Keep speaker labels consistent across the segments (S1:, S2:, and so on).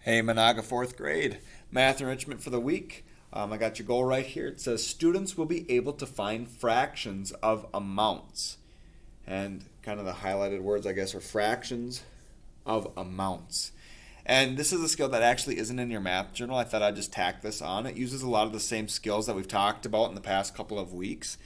S1: Hey, Monaga, fourth grade. Math enrichment for the week. I got your goal right here. It says students will be able to find fractions of amounts. And kind of the highlighted words, I guess, are fractions of amounts. And this is a skill that actually isn't in your math journal. I thought I'd just tack this on. It uses a lot of the same skills that we've talked about in the past couple of weeks.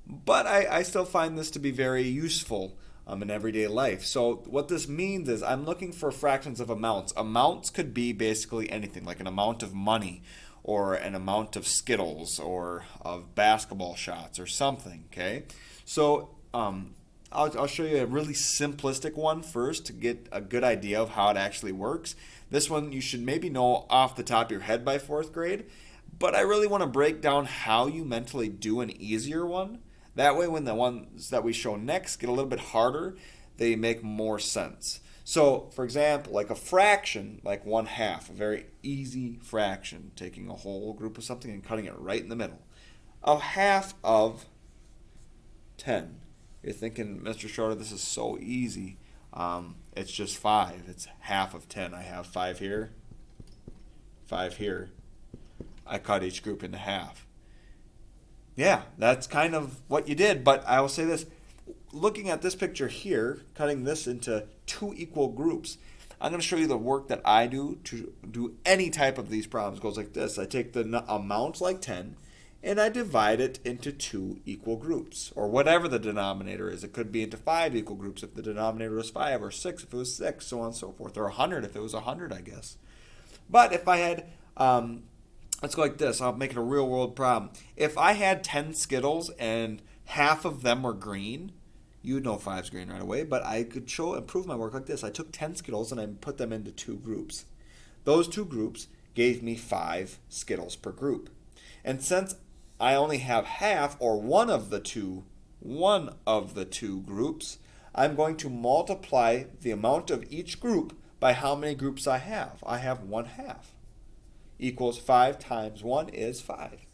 S1: But I still find this to be very useful in everyday life. So what this means is I'm looking for fractions of amounts. Amounts could be basically anything, like an amount of money or an amount of Skittles or of basketball shots or something, okay? So I'll show you a really simplistic one first to get a good idea of how it actually works. This one you should maybe know off the top of your head by fourth grade, but I really want to break down how you mentally do an easier one. That way, when the ones that we show next get a little bit harder, they make more sense. So, for example, like a fraction, like 1/2, a very easy fraction, taking a whole group of something and cutting it right in the middle. A half of 10. You're thinking, Mr. Shorter, this is so easy. It's just 5. It's half of 10. I have 5 here, 5 here. I cut each group into half. Yeah, that's kind of what you did, but I will say this. Looking at this picture here, cutting this into 2 equal groups, I'm going to show you the work that I do to do any type of these problems. It goes like this. I take the amount like 10, and I divide it into 2 equal groups, or whatever the denominator is. It could be into 5 equal groups if the denominator was 5, or 6 if it was 6, so on and so forth, or 100 if it was 100, I guess. But if I had... let's go like this. I'll make it a real world problem. If I had 10 Skittles and half of them were green, you would know 5's green right away, but I could show and prove my work like this. I took 10 Skittles and I put them into 2 groups. Those 2 groups gave me 5 Skittles per group. And since I only have half or one of the two groups, I'm going to multiply the amount of each group by how many groups I have. I have 1/2. Equals 5 times 1 is 5.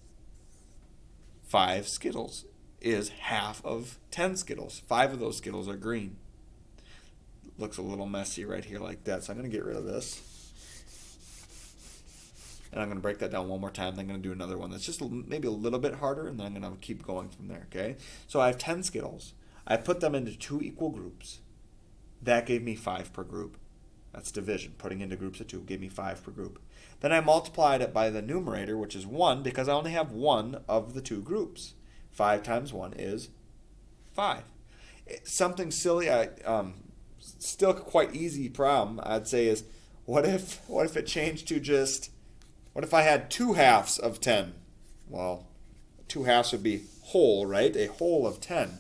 S1: 5 Skittles is half of 10 Skittles. 5 of those Skittles are green. Looks a little messy right here like that, so I'm going to get rid of this. And I'm going to break that down one more time. Then I'm going to do another one that's just maybe a little bit harder, and then I'm going to keep going from there, okay? So I have 10 Skittles. I put them into 2 equal groups. That gave me 5 per group. That's division. Putting into groups of 2 gave me 5 per group. Then I multiplied it by the numerator, which is 1, because I only have one of the 2 groups. 5 times 1 is 5. Something silly, still quite easy problem, I'd say is, what if it changed to just, what if I had 2 halves of 10? Well, 2 halves would be whole, right? A whole of 10.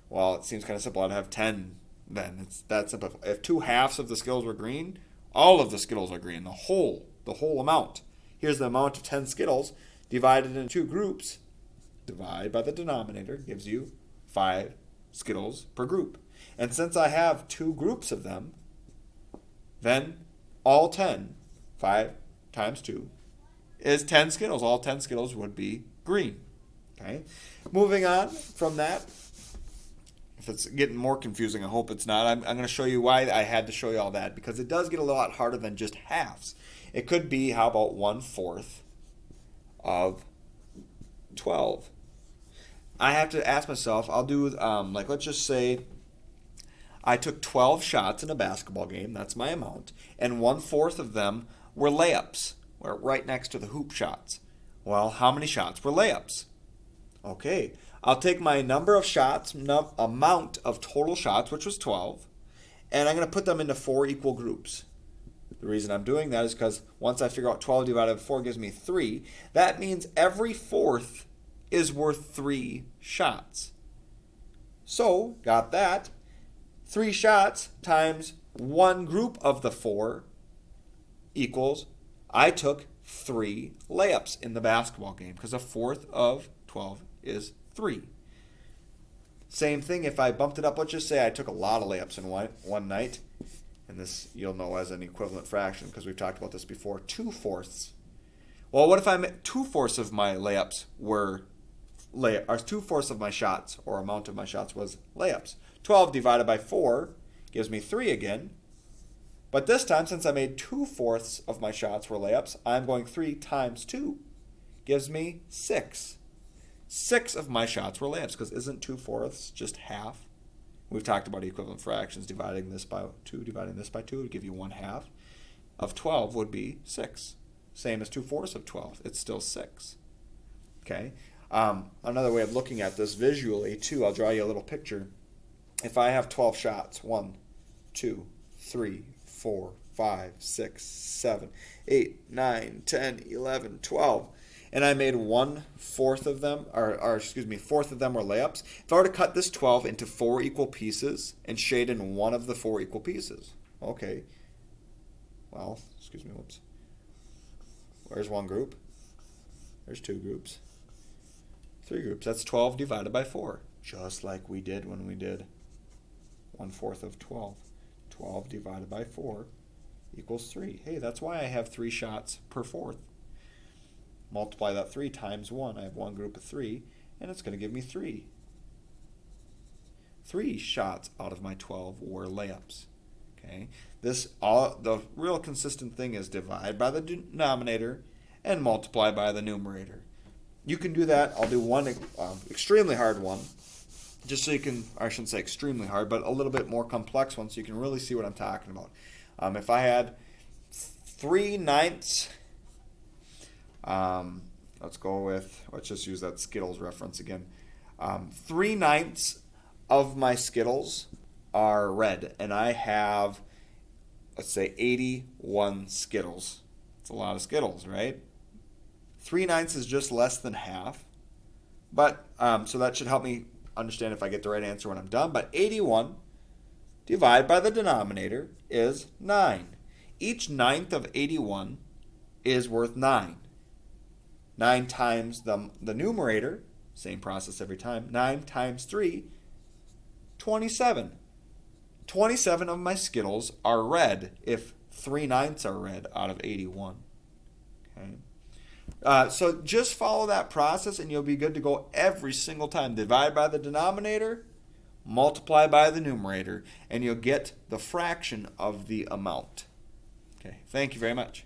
S1: Well, it seems kind of simple. I'd have 10 then. It's that simple. If 2 halves of the Skittles were green, all of the Skittles are green, the whole amount. Here's the amount of 10 Skittles divided into 2 groups. Divide by the denominator gives you 5 Skittles per group. And since I have 2 groups of them, then all 10, 5 times 2, is 10 Skittles. All 10 Skittles would be green. Okay. Moving on from that, if it's getting more confusing, I hope it's not. I'm going to show you why I had to show you all that, because it does get a lot harder than just halves. It could be, how about 1/4 of 12? I have to ask myself, I'll do, like, let's just say I took 12 shots in a basketball game, that's my amount, and 1/4 of them were layups, or right next to the hoop shots. Well, how many shots were layups? Okay, I'll take my number of shots, amount of total shots, which was 12, and I'm going to put them into 4 equal groups. The reason I'm doing that is because once I figure out 12 divided by 4 gives me 3. That means every fourth is worth 3 shots. So, got that. 3 shots times 1 group of the 4 equals, I took 3 layups in the basketball game, because 1/4 of 12 is 3. Same thing if I bumped it up. Let's just say I took a lot of layups in one night. And this you'll know as an equivalent fraction because we've talked about this before. 2/4. Well, what if 2/4 of my layups were or 2/4 of my shots, or amount of my shots, was layups? 12 divided by 4 gives me 3 again. But this time, since I made 2/4 of my shots were layups, I'm going 3 times 2. Gives me 6. 6 of my shots were layups, because isn't 2/4 just half? We've talked about equivalent fractions. Dividing this by 2 would give you 1/2 of 12 would be 6. Same as 2/4 of 12. It's still 6. Okay. Another way of looking at this visually too, I'll draw you a little picture. If I have 12 shots, 1, 2, 3, 4, 5, 6, 7, 8, 9, 10, 11, 12, and I made 1/4 of them, fourth of them were layups. If I were to cut this 12 into 4 equal pieces and shade in one of the 4 equal pieces, okay. Well, whoops. Where's one group? There's 2 groups. 3 groups. That's 12 divided by 4. Just like we did when we did 1/4 of 12. 12 divided by 4 equals 3. Hey, that's why I have 3 shots per fourth. Multiply that 3 times 1. I have one group of 3, and it's going to give me 3. 3 shots out of my 12 were layups. Okay. The real consistent thing is divide by the denominator and multiply by the numerator. You can do that. I'll do one extremely hard one, just so you can, I shouldn't say extremely hard, but a little bit more complex one so you can really see what I'm talking about. If I had 3/9, let's just use that Skittles reference again. 3/9 of my Skittles are red, and I have, let's say, 81 Skittles. It's a lot of Skittles, right? 3/9 is just less than half, but so that should help me understand if I get the right answer when I'm done. But 81 divided by the denominator is 9. Each 9th of 81 is worth 9. 9 times the numerator, same process every time, 9 times 3, 27. 27 of my Skittles are red if 3/9 are red out of 81. Okay. So just follow that process and you'll be good to go every single time. Divide by the denominator, multiply by the numerator, and you'll get the fraction of the amount. Okay, thank you very much.